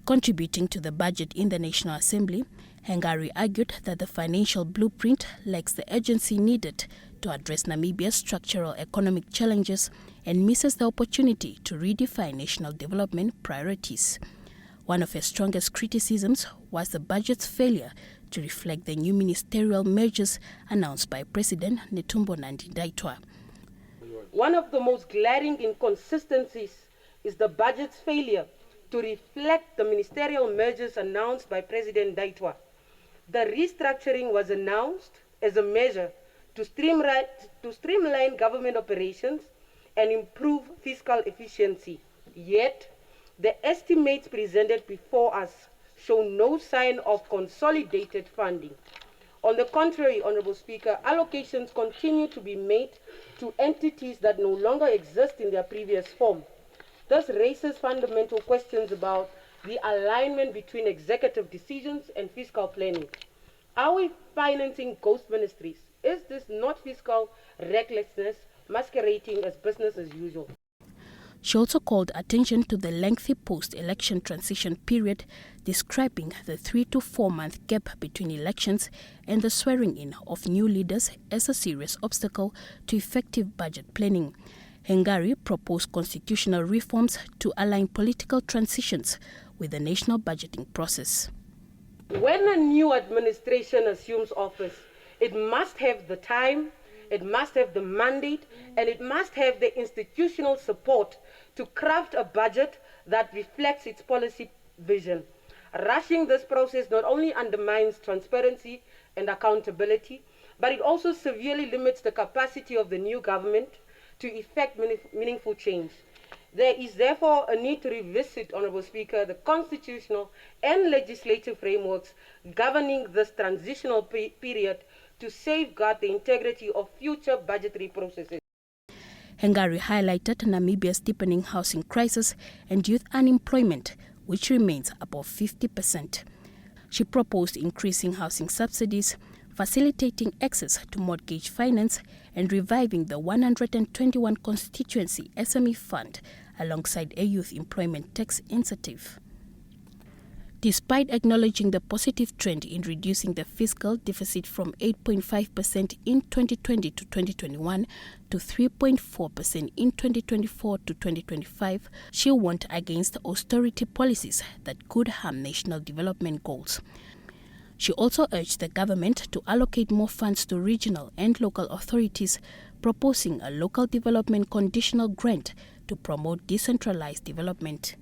Contributing to the budget in the National Assembly, Hengari argued that the financial blueprint lacks the urgency needed to address Namibia's structural economic challenges and misses the opportunity to redefine national development priorities. One of her strongest criticisms was the budget's failure to reflect the new ministerial mergers announced by President Netumbo Nandi-Ndaitwah. One of the most glaring inconsistencies is the budget's failure to reflect the ministerial mergers announced by President Ndaitwah. The restructuring was announced as a measure to streamline government operations and improve fiscal efficiency. Yet, the estimates presented before us show no sign of consolidated funding. On the contrary, Honourable Speaker, allocations continue to be made to entities that no longer exist in their previous form. This raises fundamental questions about the alignment between executive decisions and fiscal planning. Are we financing ghost ministries? Is this not fiscal recklessness masquerading as business as usual? She also called attention to the lengthy post-election transition period, describing the 3 to 4 month gap between elections and the swearing-in of new leaders as a serious obstacle to effective budget planning. Hengari proposed constitutional reforms to align political transitions with the national budgeting process. When a new administration assumes office, it must have the time, it must have the mandate, and it must have the institutional support to craft a budget that reflects its policy vision. Rushing this process not only undermines transparency and accountability, but it also severely limits the capacity of the new government to effect meaningful change. There is therefore a need to revisit, Honourable Speaker, the constitutional and legislative frameworks governing this transitional period to safeguard the integrity of future budgetary processes. Hengari highlighted Namibia's deepening housing crisis and youth unemployment, which remains above 50%. She proposed increasing housing subsidies, facilitating access to mortgage finance, and reviving the 121 constituency SME fund alongside a youth employment tax incentive. Despite acknowledging the positive trend in reducing the fiscal deficit from 8.5% in 2020 to 2021 to 3.4% in 2024 to 2025, she warned against austerity policies that could harm national development goals. She also urged the government to allocate more funds to regional and local authorities, proposing a local development conditional grant to promote decentralized development.